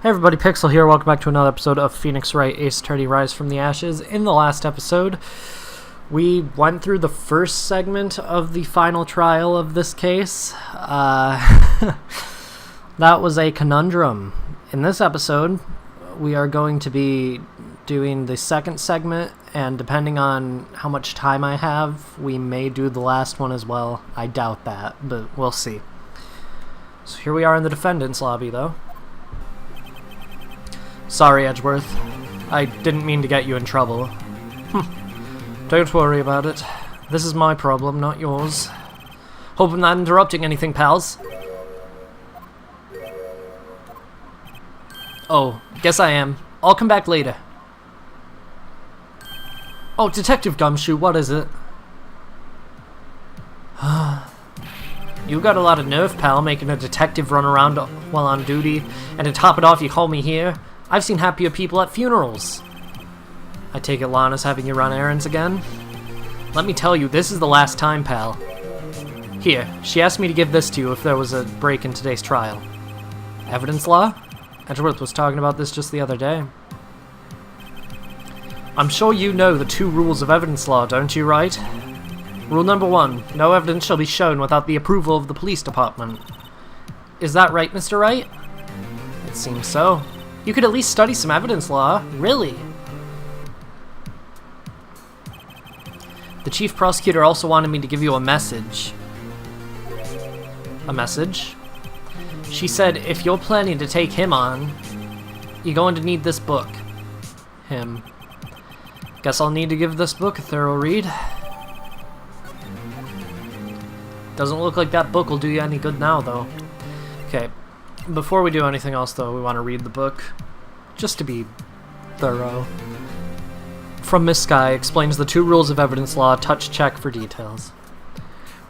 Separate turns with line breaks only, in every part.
Hey everybody, Pixel here. Welcome back to another episode of Phoenix Wright Ace Attorney Rise from the Ashes. In the last episode, we went through the first segment of the final trial of this case. That was a conundrum. In this episode, we are going to be doing the second segment, and depending on how much time I have, we may do the last one as well. I doubt that, but we'll see. So here we are in the defendant's lobby, though. Sorry, Edgeworth. I didn't mean to get you in trouble. Don't worry about it. This is my problem, not yours. Hope I'm not interrupting anything, pals. Oh, guess I am. I'll come back later. Oh, Detective Gumshoe, what is it? You got a lot of nerve, pal, making a detective run around while on duty, and to top it off, you call me here? I've seen happier people at funerals. I take it Lana's having you run errands again? Let me tell you, this is the last time, pal. Here, she asked me to give this to you if there was a break in today's trial. Evidence law? Edgeworth was talking about this just the other day. I'm sure you know the 2 rules of evidence law, don't you, right? Rule number 1, no evidence shall be shown without the approval of the police department. Is that right, Mr. Wright? It seems so. You could at least study some evidence law, really. The chief prosecutor also wanted me to give you a message. A message? She said if you're planning to take him on, you're going to need this book. Him. Guess I'll need to give this book a thorough read. Doesn't look like that book will do you any good now, though. Okay. Before we do anything else, though, we want to read the book, just to be thorough. From Miss Sky explains the 2 rules of evidence law, touch check for details.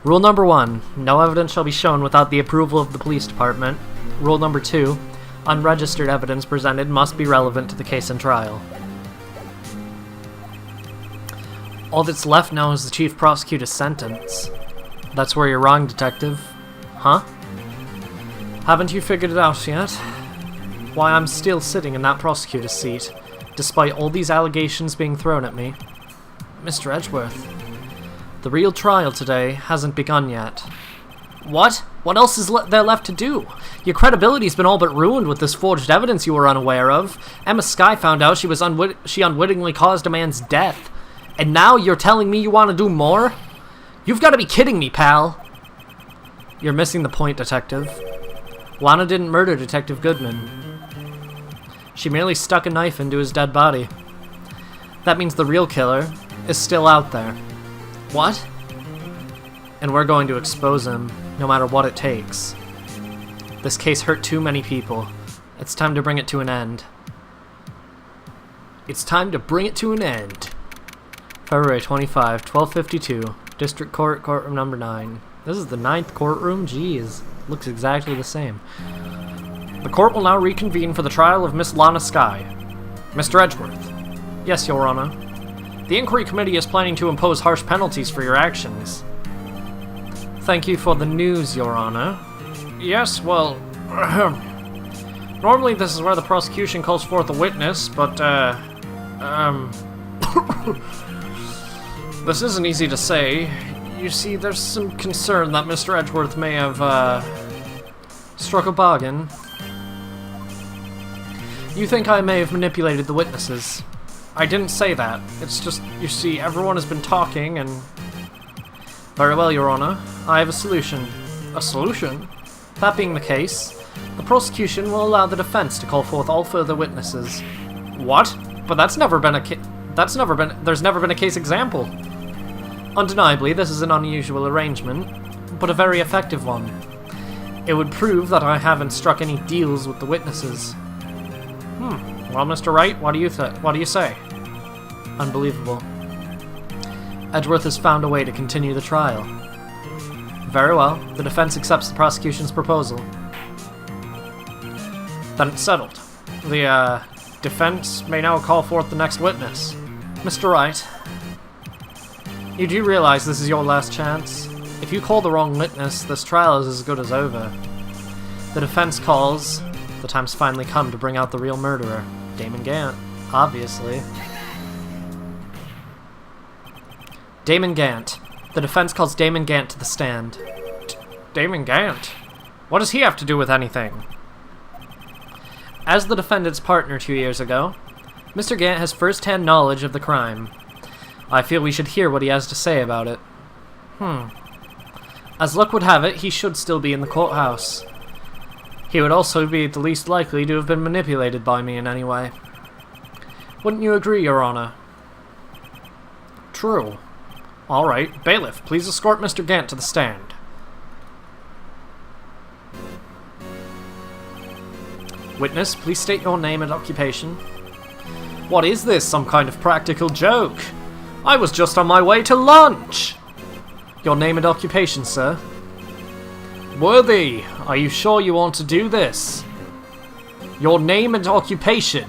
Rule number 1, no evidence shall be shown without the approval of the police department. Rule number 2, unregistered evidence presented must be relevant to the case and trial. All that's left now is the chief prosecutor's sentence. That's where you're wrong, detective. Huh? Haven't you figured it out yet? Why I'm still sitting in that prosecutor's seat, despite all these allegations being thrown at me? Mr. Edgeworth, the real trial today hasn't begun yet. What? What else is there left to do? Your credibility's been all but ruined with this forged evidence you were unaware of. Emma Sky found out she unwittingly caused a man's death. And now you're telling me you want to do more? You've got to be kidding me, pal. You're missing the point, detective. Lana didn't murder Detective Goodman. She merely stuck a knife into his dead body. That means the real killer is still out there. What? And we're going to expose him, no matter what it takes. This case hurt too many people. It's time to bring it to an end. It's time to bring it to an end. February 25, 1252, District Court, Courtroom Number 9. This is the 9th courtroom? Jeez. Looks exactly the same. The court will now reconvene for the trial of Miss Lana Sky. Mr. Edgeworth. Yes, Your Honor. The inquiry committee is planning to impose harsh penalties for your actions. Thank you for the news, Your Honor. Yes, well... normally this is where the prosecution calls forth a witness, but, this isn't easy to say. You see, there's some concern that Mr. Edgeworth may have, struck a bargain. You think I may have manipulated the witnesses. I didn't say that. It's just, you see, everyone has been talking and... Very well, Your Honor. I have a solution. A solution? That being the case, the prosecution will allow the defense to call forth all further witnesses. What? But that's never been a there's never been a case example. Undeniably, this is an unusual arrangement, but a very effective one. It would prove that I haven't struck any deals with the witnesses. Well, Mr. Wright, what do you say? Unbelievable. Edgeworth has found a way to continue the trial. Very well, the defense accepts the prosecution's proposal. Then it's settled. The, defense may now call forth the next witness. Mr. Wright, you do realize this is your last chance? If you call the wrong witness, this trial is as good as over. The defense calls The time's finally come to bring out the real murderer. Damon Gant, obviously. Damon Gant. The defense calls Damon Gant to the stand. Damon Gant? What does he have to do with anything? As the defendant's partner 2 years ago, Mr. Gant has first-hand knowledge of the crime. I feel we should hear what he has to say about it. As luck would have it, he should still be in the courthouse. He would also be the least likely to have been manipulated by me in any way. Wouldn't you agree, Your Honor? True. All right, bailiff, please escort Mr. Gant to the stand. Witness, please state your name and occupation. What is this, some kind of practical joke? I was just on my way to lunch! Your name and occupation, sir? Worthy, are you sure you want to do this? Your name and occupation.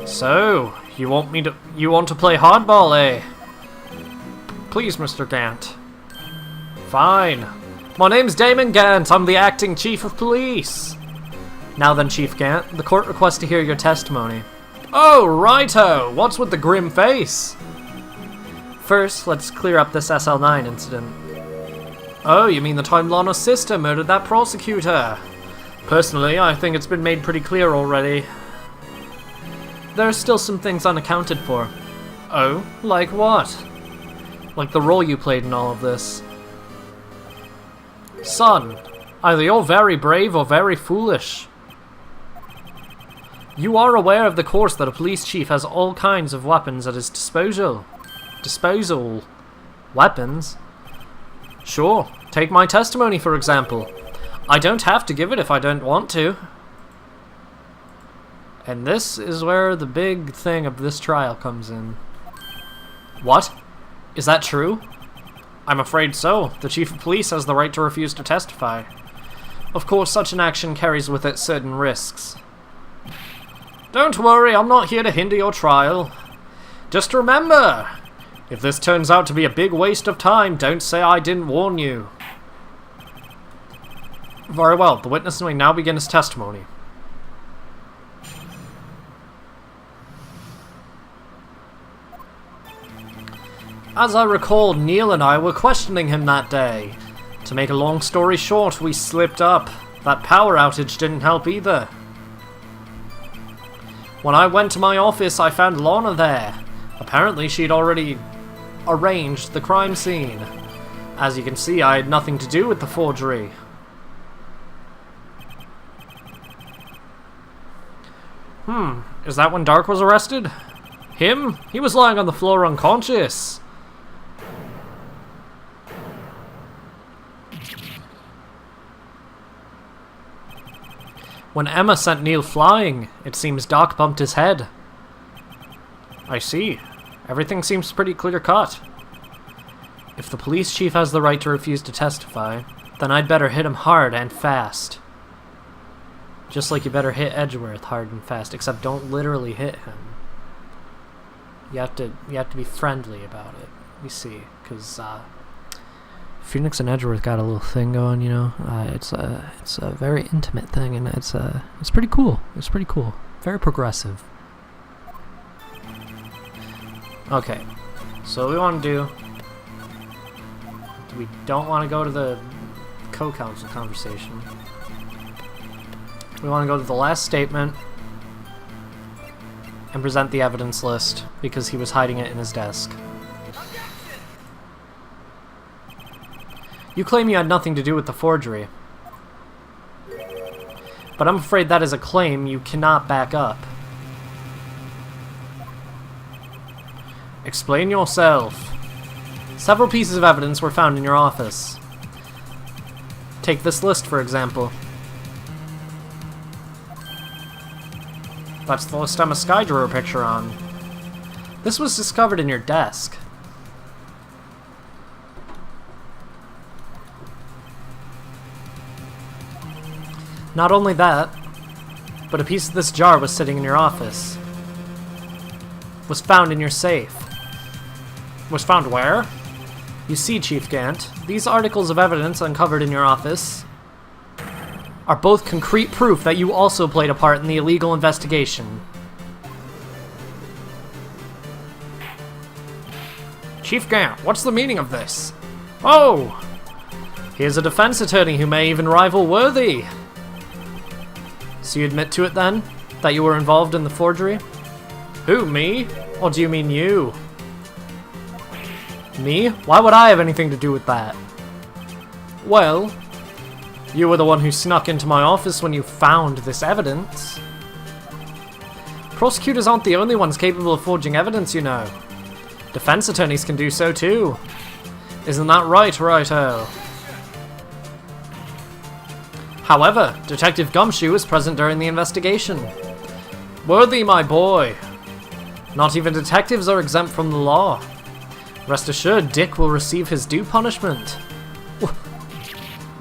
So, you want to play hardball, eh? Please, Mr. Gant. Fine. My name's Damon Gant. I'm the acting chief of police. Now then, Chief Gant, the court requests to hear your testimony. Oh, righto. What's with the grim face? First, let's clear up this SL9 incident. Oh, you mean the time Lana's sister murdered that prosecutor? Personally, I think it's been made pretty clear already. There are still some things unaccounted for. Oh, like what? Like the role you played in all of this. Son, either you're very brave or very foolish. You are aware of the course that a police chief has all kinds of weapons at his disposal. Weapons? Sure, take my testimony for example. I don't have to give it if I don't want to. And this is where the big thing of this trial comes in. What? Is that true? I'm afraid so. The chief of police has the right to refuse to testify. Of course, such an action carries with it certain risks. Don't worry, I'm not here to hinder your trial. Just remember, if this turns out to be a big waste of time, don't say I didn't warn you. Very well, the witness may now begin his testimony. As I recall, Neil and I were questioning him that day. To make a long story short, we slipped up. That power outage didn't help either. When I went to my office, I found Lana there. Apparently, she'd already arranged the crime scene. As you can see, I had nothing to do with the forgery. Is that when Dark was arrested? Him? He was lying on the floor unconscious. When Emma sent Neil flying, it seems Doc bumped his head. I see. Everything seems pretty clear-cut. If the police chief has the right to refuse to testify, then I'd better hit him hard and fast. Just like you better hit Edgeworth hard and fast, except don't literally hit him. You have to be friendly about it. You see, because Phoenix and Edgeworth got a little thing going, you know. It's a very intimate thing, and it's pretty cool. It's pretty cool. Very progressive. Okay, so what we want to do. We don't want to go to the co-counsel conversation. We want to go to the last statement and present the evidence list because he was hiding it in his desk. You claim you had nothing to do with the forgery, but I'm afraid that is a claim you cannot back up. Explain yourself. Several pieces of evidence were found in your office. Take this list, for example. That's the list Emma Sky drew a picture on. This was discovered in your desk. Not only that, but a piece of this jar was sitting in your office. Was found in your safe. Was found where? You see, Chief Gant, these articles of evidence uncovered in your office are both concrete proof that you also played a part in the illegal investigation. Chief Gant, what's the meaning of this? Oh! Here's a defense attorney who may even rival Worthy. So you admit to it then? That you were involved in the forgery? Who, me? Or do you mean you? Me? Why would I have anything to do with that? Well, you were the one who snuck into my office when you found this evidence. Prosecutors aren't the only ones capable of forging evidence, you know. Defense attorneys can do so too. Isn't that right, righto? However, Detective Gumshoe was present during the investigation. Worthy, my boy. Not even detectives are exempt from the law. Rest assured, Dick will receive his due punishment.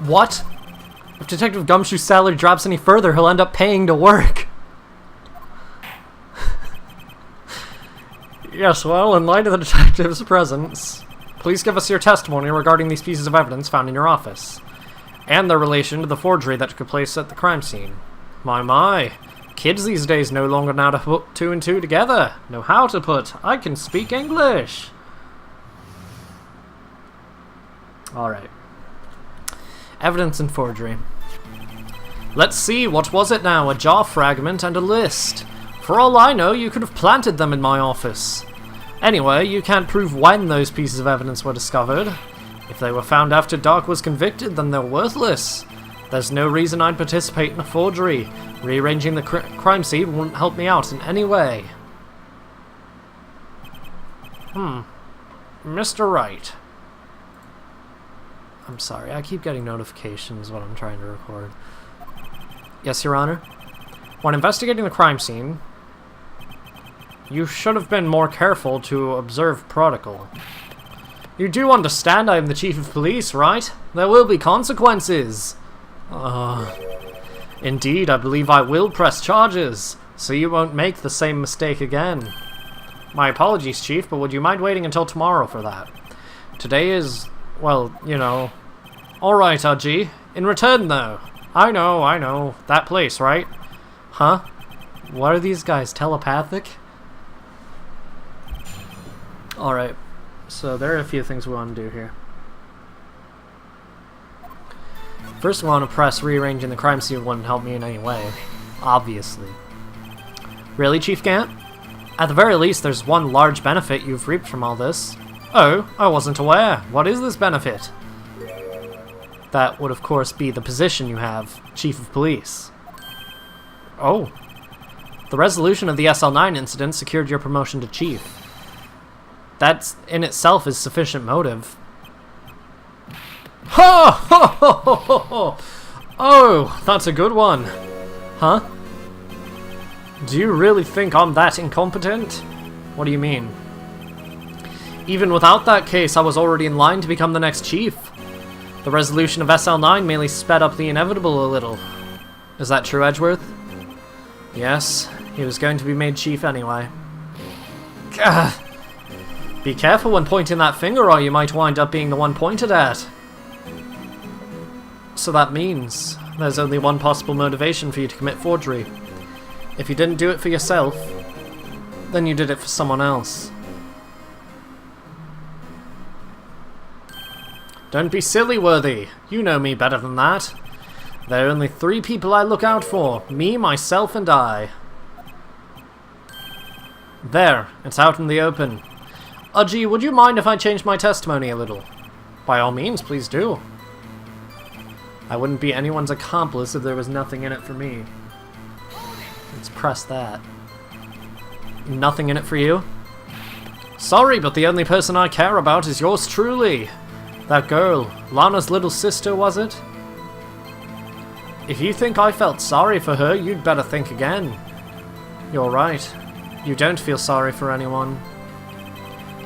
What? If Detective Gumshoe's salary drops any further, he'll end up paying to work. Yes, well, in light of the detective's presence, please give us your testimony regarding these pieces of evidence found in your office, and their relation to the forgery that took place at the crime scene. My. Kids these days no longer know how to put two and two together. I can speak English. Alright. Evidence and forgery. Let's see, what was it now? A jaw fragment and a list. For all I know, you could have planted them in my office. Anyway, you can't prove when those pieces of evidence were discovered. If they were found after Dark was convicted, then they're worthless. There's no reason I'd participate in a forgery. Rearranging the crime scene wouldn't help me out in any way. Mr. Wright. I'm sorry, I keep getting notifications when I'm trying to record. Yes, Your Honor? When investigating the crime scene, you should have been more careful to observe protocol. You do understand I am the Chief of Police, right? There will be consequences. Indeed, I believe I will press charges, so you won't make the same mistake again. My apologies, Chief, but would you mind waiting until tomorrow for that? Today is, well, you know. Alright, RG. In return, though. I know. That place, right? Huh? What are these guys, telepathic? Alright. So there are a few things we want to do here. First, we want to press rearranging the crime scene wouldn't help me in any way. Obviously. Really, Chief Gant? At the very least, there's one large benefit you've reaped from all this. Oh, I wasn't aware. What is this benefit? That would, of course, be the position you have, Chief of Police. Oh. The resolution of the SL9 incident secured your promotion to Chief. That, in itself, is sufficient motive. Ho! Ho! Ho! Ho! Ho! Oh, that's a good one. Huh? Do you really think I'm that incompetent? What do you mean? Even without that case, I was already in line to become the next chief. The resolution of SL9 merely sped up the inevitable a little. Is that true, Edgeworth? Yes, he was going to be made chief anyway. Gah. Be careful when pointing that finger or you might wind up being the one pointed at. So that means there's only one possible motivation for you to commit forgery. If you didn't do it for yourself, then you did it for someone else. Don't be silly, Worthy. You know me better than that. There are only 3 people I look out for. Me, myself, and I. There. It's out in the open. Udgy, would you mind if I changed my testimony a little? By all means, please do. I wouldn't be anyone's accomplice if there was nothing in it for me. Let's press that. Nothing in it for you? Sorry, but the only person I care about is yours truly. That girl, Lana's little sister, was it? If you think I felt sorry for her, you'd better think again. You're right. You don't feel sorry for anyone.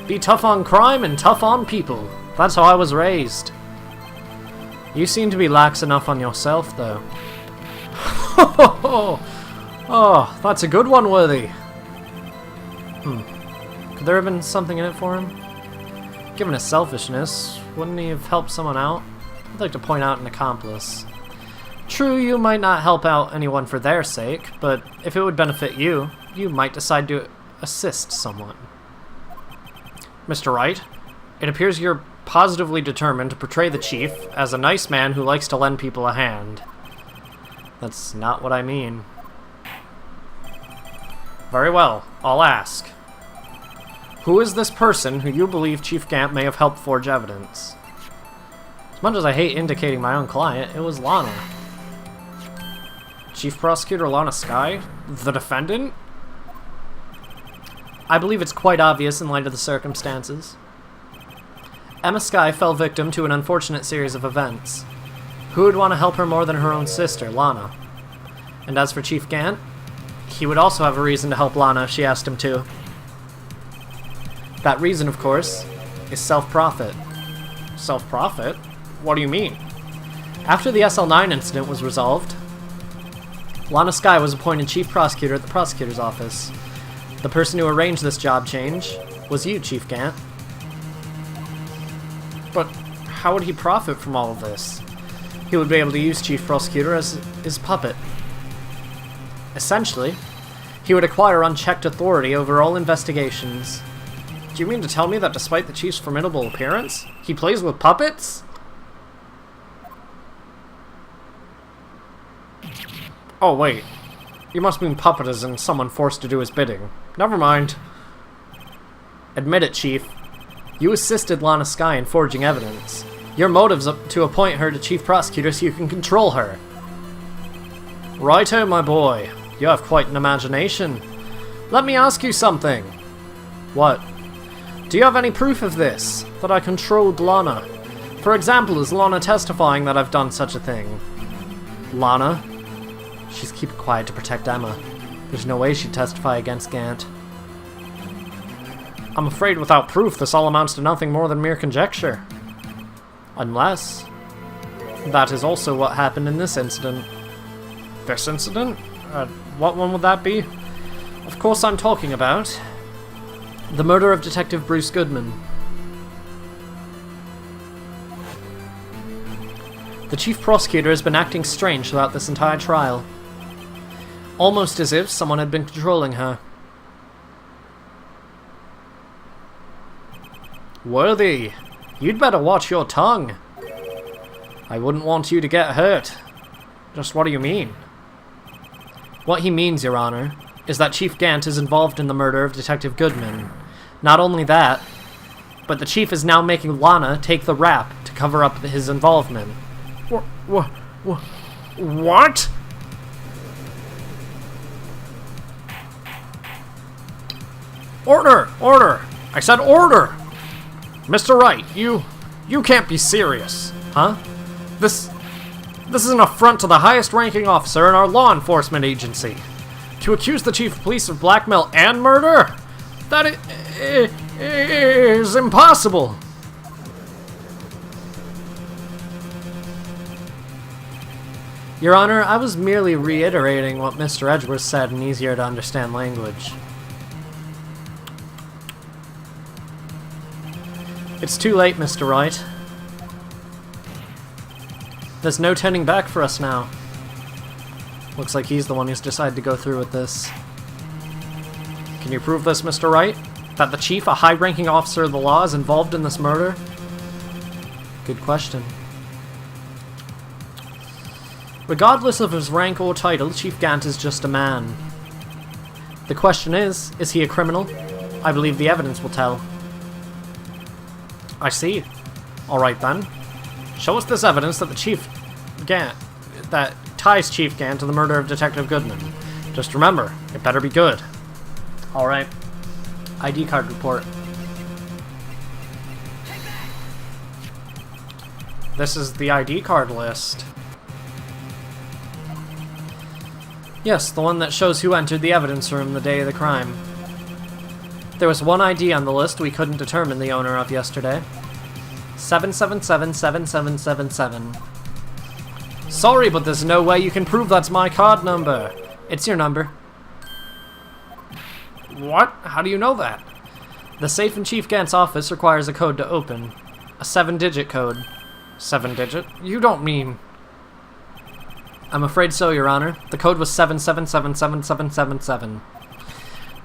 Be tough on crime and tough on people. That's how I was raised. You seem to be lax enough on yourself, though. Oh, that's a good one, Worthy. Could there have been something in it for him? Given his selfishness, wouldn't he have helped someone out? I'd like to point out an accomplice. True, you might not help out anyone for their sake, but if it would benefit you, you might decide to assist someone. Mr. Wright, it appears you're positively determined to portray the chief as a nice man who likes to lend people a hand. That's not what I mean. Very well, I'll ask. Who is this person who you believe Chief Gant may have helped forge evidence? As much as I hate indicating my own client, it was Lana. Chief Prosecutor Lana Skye? The defendant? I believe it's quite obvious in light of the circumstances. Emma Skye fell victim to an unfortunate series of events. Who would want to help her more than her own sister, Lana? And as for Chief Gant, he would also have a reason to help Lana if she asked him to. That reason, of course, is self-profit. Self-profit? What do you mean? After the SL9 incident was resolved, Lana Skye was appointed Chief Prosecutor at the Prosecutor's Office. The person who arranged this job change was you, Chief Gant. But how would he profit from all of this? He would be able to use Chief Prosecutor as his puppet. Essentially, he would acquire unchecked authority over all investigations. Do you mean to tell me that despite the Chief's formidable appearance, he plays with puppets? Oh wait, you must mean puppet as in someone forced to do his bidding. Never mind. Admit it, Chief. You assisted Lana Skye in forging evidence. Your motive's to appoint her to Chief Prosecutor so you can control her. Righto, my boy. You have quite an imagination. Let me ask you something. What? Do you have any proof of this? That I controlled Lana? For example, is Lana testifying that I've done such a thing? Lana? She's keeping quiet to protect Emma. There's no way she'd testify against Gant. I'm afraid without proof, this all amounts to nothing more than mere conjecture. Unless... that is also what happened in this incident. This incident? What one would that be? Of course I'm talking about the murder of Detective Bruce Goodman. The Chief Prosecutor has been acting strange throughout this entire trial. Almost as if someone had been controlling her. Worthy, you'd better watch your tongue. I wouldn't want you to get hurt. Just what do you mean? What he means, Your Honor, is that Chief Gant is involved in the murder of Detective Goodman. Not only that, but the Chief is now making Lana take the rap to cover up his involvement. What? Order! Order! I said order! Mr. Wright, you can't be serious. Huh? This is an affront to the highest-ranking officer in our law enforcement agency. To accuse the Chief of Police of blackmail and murder? That is impossible. Your Honor, I was merely reiterating what Mr. Edgeworth said in easier-to-understand language. It's too late, Mr. Wright. There's no turning back for us now. Looks like he's the one who's decided to go through with this. Can you prove this, Mr. Wright? That the Chief, a high-ranking officer of the law, is involved in this murder? Good question. Regardless of his rank or title, Chief Gant is just a man. The question is he a criminal? I believe the evidence will tell. I see. Alright then. Show us this evidence that that ties Chief Gant to the murder of Detective Goodman. Just remember, it better be good. Alright. ID card report. This is the ID card list. Yes, the one that shows who entered the evidence room the day of the crime. There was one ID on the list we couldn't determine the owner of yesterday. 7777777. Sorry, but there's no way you can prove that's my card number. It's your number. What? How do you know that? The safe in Chief Gant's office requires a code to open. A 7-digit code. 7-digit? You don't mean... I'm afraid so, Your Honor. The code was 77777777.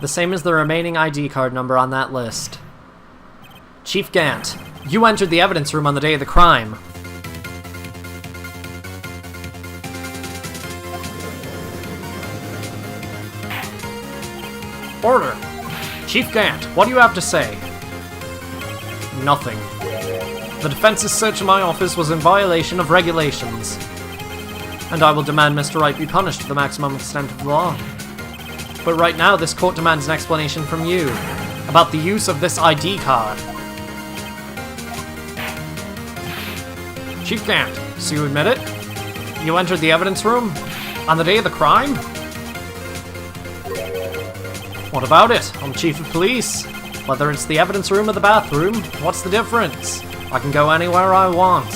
The same as the remaining ID card number on that list. Chief Gant, you entered the evidence room on the day of the crime. Order! Chief Gant, what do you have to say? Nothing. The defense's search of my office was in violation of regulations, and I will demand Mr. Wright be punished to the maximum extent of the law. But right now, this court demands an explanation from you about the use of this ID card. Chief Gant, so you admit it? You entered the evidence room on the day of the crime? What about it? I'm chief of police. Whether it's the evidence room or the bathroom, what's the difference? I can go anywhere I want.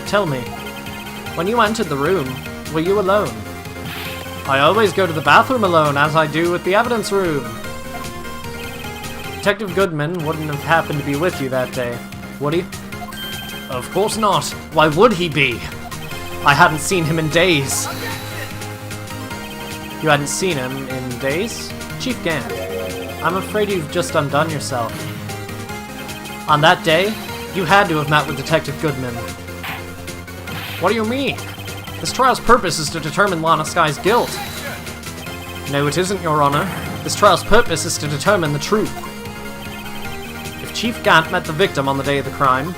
Tell me, when you entered the room, were you alone? I always go to the bathroom alone, as I do with the evidence room. Detective Goodman wouldn't have happened to be with you that day, would he? Of course not. Why would he be? I hadn't seen him in days. You hadn't seen him in days? Chief Gant, I'm afraid you've just undone yourself. On that day, you had to have met with Detective Goodman. What do you mean? This trial's purpose is to determine Lana Sky's guilt. No, it isn't, Your Honor. This trial's purpose is to determine the truth. If Chief Gant met the victim on the day of the crime,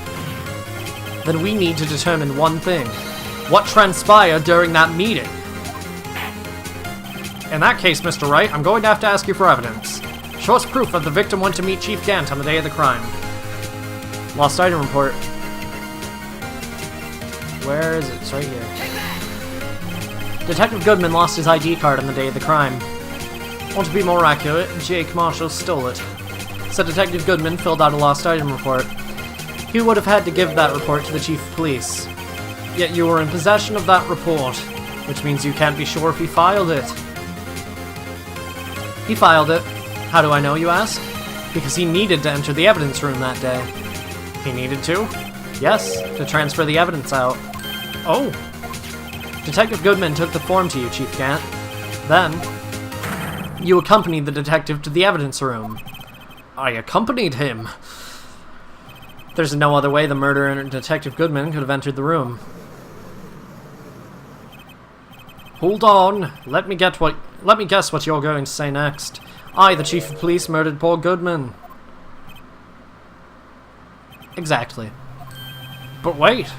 then we need to determine one thing. What transpired during that meeting? In that case, Mr. Wright, I'm going to have to ask you for evidence. Show us proof that the victim went to meet Chief Gant on the day of the crime. Lost item report. Where is it? It's right here. Detective Goodman lost his ID card on the day of the crime. Want to be more accurate, Jake Marshall stole it. So Detective Goodman filled out a lost item report. He would have had to give that report to the Chief of Police. Yet you were in possession of that report, which means you can't be sure if he filed it. He filed it. How do I know, you ask? Because he needed to enter the evidence room that day. He needed to? Yes, to transfer the evidence out. Oh. Detective Goodman took the form to you, Chief Gant. Then, you accompanied the detective to the evidence room. I accompanied him. There's no other way the murderer and Detective Goodman could have entered the room. Hold on. Let me guess what you're going to say next. I, the Chief of Police, murdered poor Goodman. Exactly. But wait.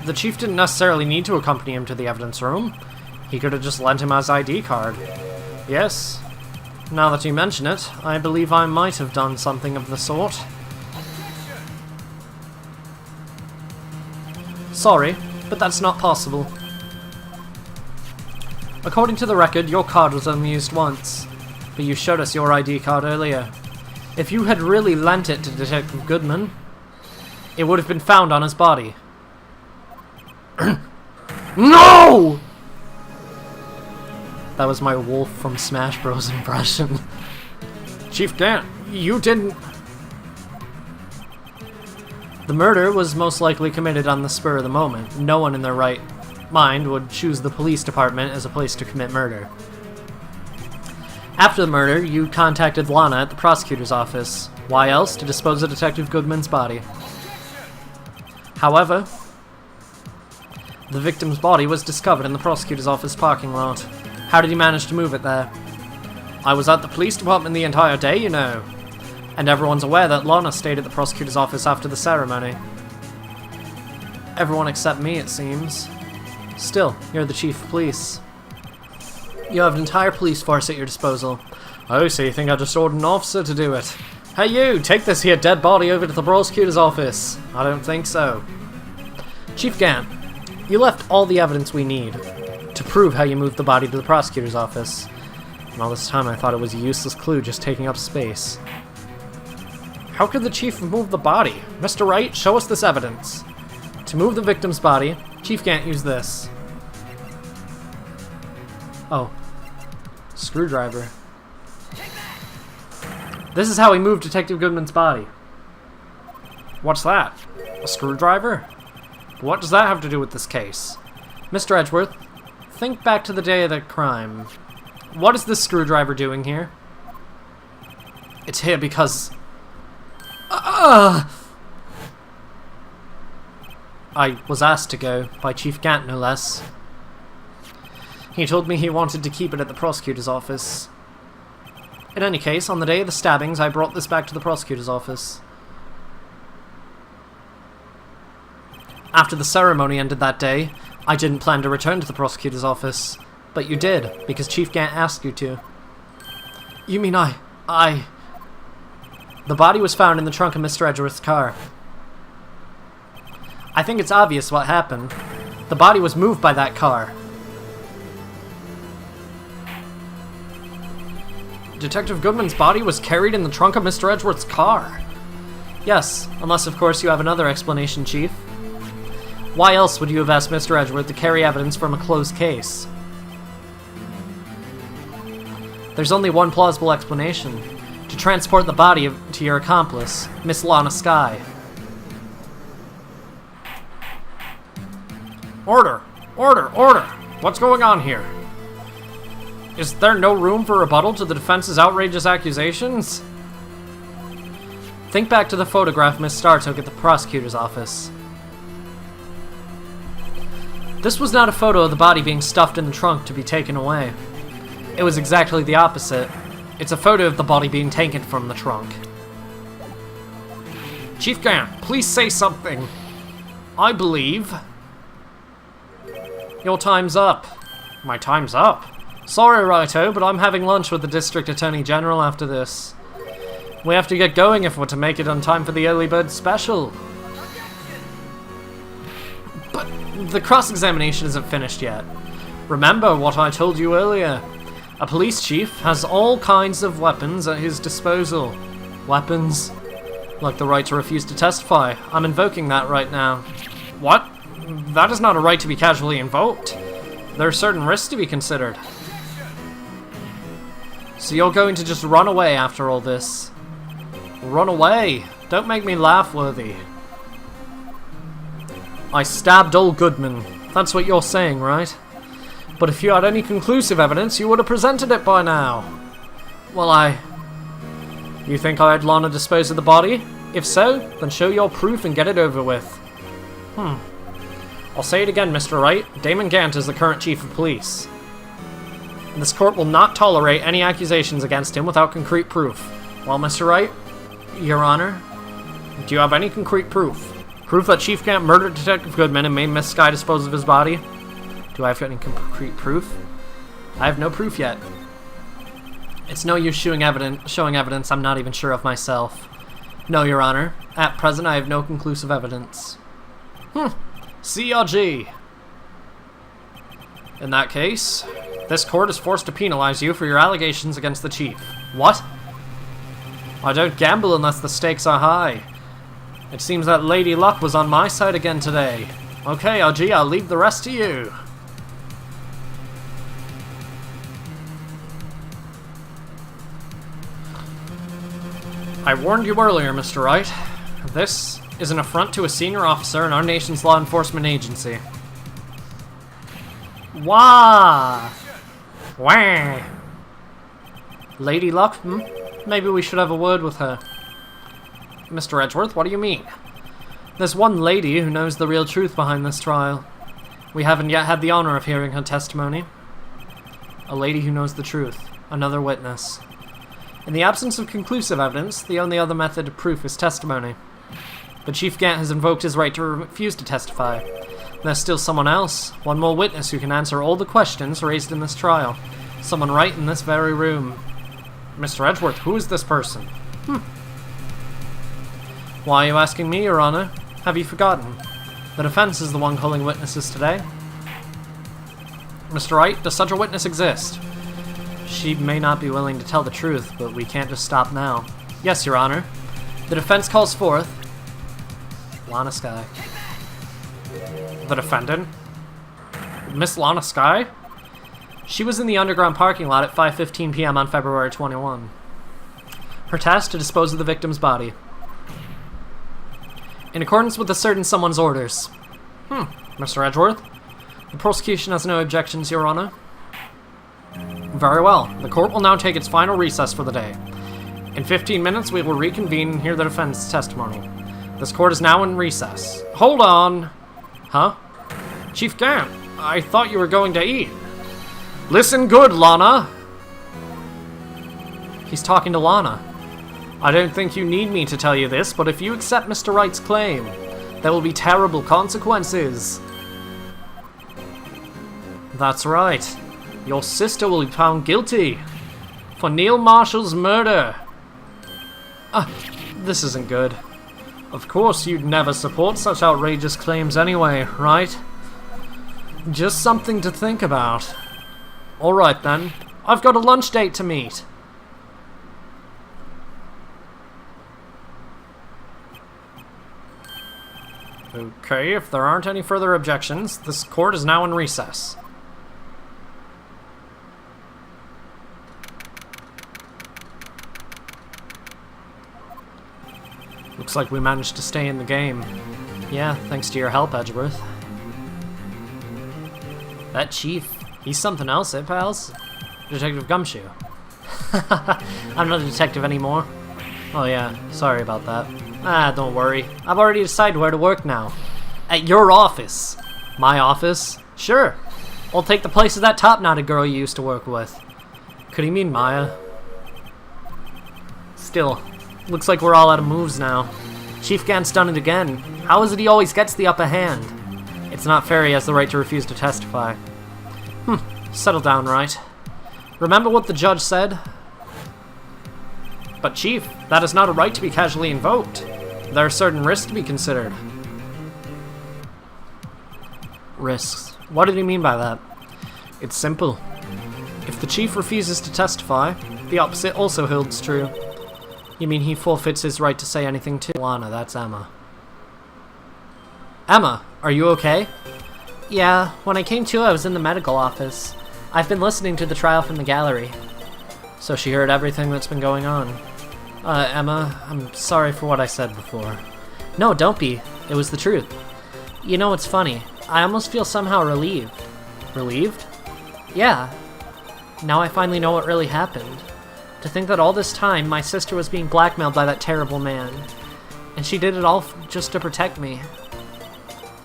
The Chief didn't necessarily need to accompany him to the evidence room. He could have just lent him his ID card. Yes. Now that you mention it, I believe I might have done something of the sort. Sorry, but that's not possible. According to the record, your card was only used once, but you showed us your ID card earlier. If you had really lent it to Detective Goodman, it would have been found on his body. No! That was my Wolf from Smash Bros. Impression. Chief Gant, you didn't... The murder was most likely committed on the spur of the moment. No one in their right mind would choose the police department as a place to commit murder. After the murder, you contacted Lana at the prosecutor's office. Why else? To dispose of Detective Goodman's body. However, the victim's body was discovered in the prosecutor's office parking lot. How did he manage to move it there? I was at the police department the entire day, you know. And everyone's aware that Lana stayed at the prosecutor's office after the ceremony. Everyone except me, it seems. Still, you're the chief of police. You have an entire police force at your disposal. Oh, so you think I just ordered an officer to do it? Hey you, take this here dead body over to the prosecutor's office. I don't think so. Chief Gant, you left all the evidence we need to prove how you moved the body to the prosecutor's office. And all this time I thought it was a useless clue just taking up space. How could the chief move the body? Mr. Wright, show us this evidence. To move the victim's body, Chief Gant used this. Oh. Screwdriver. This is how he moved Detective Goodman's body. What's that? A screwdriver? What does that have to do with this case? Mr. Edgeworth, think back to the day of the crime. What is this screwdriver doing here? It's here because... I was asked to go, by Chief Gant no less. He told me he wanted to keep it at the prosecutor's office. In any case, on the day of the stabbings, I brought this back to the prosecutor's office. After the ceremony ended that day, I didn't plan to return to the prosecutor's office. But you did, because Chief Gant asked you to. You mean I... The body was found in the trunk of Mr. Edgeworth's car. I think it's obvious what happened. The body was moved by that car. Detective Goodman's body was carried in the trunk of Mr. Edgeworth's car. Yes, unless of course you have another explanation, Chief. Why else would you have asked Mr. Edgeworth to carry evidence from a closed case? There's only one plausible explanation. To transport the body to your accomplice, Miss Lana Skye. Order! Order! Order! What's going on here? Is there no room for rebuttal to the defense's outrageous accusations? Think back to the photograph Miss Starr took at the prosecutor's office. This was not a photo of the body being stuffed in the trunk to be taken away. It was exactly the opposite. It's a photo of the body being taken from the trunk. Chief Gant, please say something. I believe... Your time's up. My time's up? Sorry, Righto, but I'm having lunch with the District Attorney General after this. We have to get going if we're to make it on time for the early bird special. But the cross-examination isn't finished yet. Remember what I told you earlier. A police chief has all kinds of weapons at his disposal. Weapons? Like the right to refuse to testify. I'm invoking that right now. What? That is not a right to be casually invoked. There are certain risks to be considered. So you're going to just run away after all this? Run away? Don't make me laugh, Worthy. I stabbed old Goodman. That's what you're saying, right? But if you had any conclusive evidence, you would have presented it by now. Well, You think I had Lana dispose of the body? If so, then show your proof and get it over with. I'll say it again, Mr. Wright. Damon Gant is the current chief of police. This court will not tolerate any accusations against him without concrete proof. Well, Mr. Wright, Your Honor, do you have any concrete proof? Proof that Chief Gant murdered Detective Goodman and made Miss Skye dispose of his body? Do I have any concrete proof? I have no proof yet. It's no use showing evidence I'm not even sure of myself. No, Your Honor. At present, I have no conclusive evidence. CRG. In that case, this court is forced to penalize you for your allegations against the chief. What? I don't gamble unless the stakes are high. It seems that Lady Luck was on my side again today. Okay, RG, I'll leave the rest to you. I warned you earlier, Mr. Wright. This is an affront to a senior officer in our nation's law enforcement agency. Wah! Wah! Lady Luck? Maybe we should have a word with her. Mr. Edgeworth, what do you mean? There's one lady who knows the real truth behind this trial. We haven't yet had the honor of hearing her testimony. A lady who knows the truth. Another witness. In the absence of conclusive evidence, the only other method of proof is testimony. But Chief Gant has invoked his right to refuse to testify. There's still someone else, one more witness who can answer all the questions raised in this trial. Someone right in this very room. Mr. Edgeworth, who is this person? Why are you asking me, Your Honor? Have you forgotten? The defense is the one calling witnesses today. Mr. Wright, does such a witness exist? She may not be willing to tell the truth, but we can't just stop now. Yes, Your Honor. The defense calls forth... Lana Skye. The defendant? Miss Lana Skye? She was in the underground parking lot at 5:15 p.m. on February 21. Her task to dispose of the victim's body. In accordance with a certain someone's orders. Mr. Edgeworth? The prosecution has no objections, Your Honor. Very well. The court will now take its final recess for the day. In 15 minutes, we will reconvene and hear the defense testimony. This court is now in recess. Hold on! Huh? Chief Gant, I thought you were going to eat. Listen good, Lana! He's talking to Lana. I don't think you need me to tell you this, but if you accept Mr. Wright's claim, there will be terrible consequences. That's right. Your sister will be found guilty for Neil Marshall's murder. This isn't good. Of course you'd never support such outrageous claims anyway, right? Just something to think about. Alright then, I've got a lunch date to meet. Okay, if there aren't any further objections, this court is now in recess. Looks like we managed to stay in the game. Yeah, thanks to your help, Edgeworth. That chief, he's something else, eh, pals? Detective Gumshoe. I'm not a detective anymore. Oh yeah, sorry about that. Don't worry. I've already decided where to work now. At your office. My office? Sure. I'll take the place of that top-knotted girl you used to work with. Could he mean Maya? Still, looks like we're all out of moves now. Chief Gant's done it again. How is it he always gets the upper hand? It's not fair he has the right to refuse to testify. Settle down, right? Remember what the judge said? But Chief, that is not a right to be casually invoked. There are certain risks to be considered. Risks. What did he mean by that? It's simple. If the Chief refuses to testify, the opposite also holds true. You mean he forfeits his right to say anything to Lana, that's Emma. Emma, are you okay? Yeah, when I came to, I was in the medical office. I've been listening to the trial from the gallery. So she heard everything that's been going on. Emma, I'm sorry for what I said before. No, don't be. It was the truth. You know, it's funny. I almost feel somehow relieved. Relieved? Yeah. Now I finally know what really happened. To think that all this time, my sister was being blackmailed by that terrible man. And she did it all just to protect me.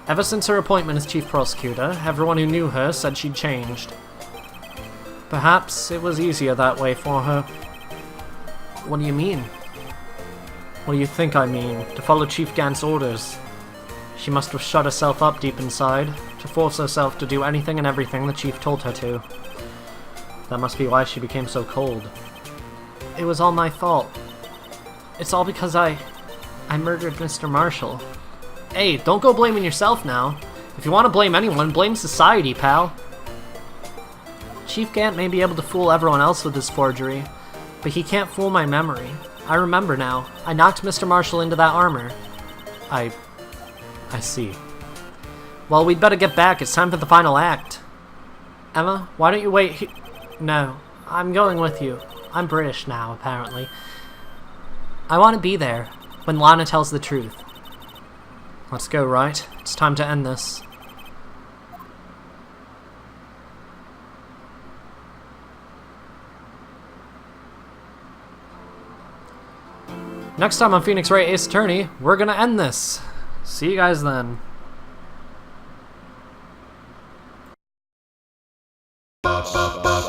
Ever since her appointment as chief prosecutor, everyone who knew her said she'd changed. Perhaps it was easier that way for her. What do you mean? What do you think I mean? To follow Chief Gant's orders. She must have shut herself up deep inside, to force herself to do anything and everything the Chief told her to. That must be why she became so cold. It was all my fault. It's all because I murdered Mr. Marshall. Hey, don't go blaming yourself now. If you want to blame anyone, blame society, pal. Chief Gant may be able to fool everyone else with his forgery, but he can't fool my memory. I remember now. I knocked Mr. Marshall into that armor. I see. Well, we'd better get back. It's time for the final act. Emma, why don't you wait No, I'm going with you. I'm British now, apparently. I want to be there when Lana tells the truth. Let's go, right? It's time to end this. Next time on Phoenix Wright Ace Attorney, we're gonna end this. See you guys then.
Ba ba ba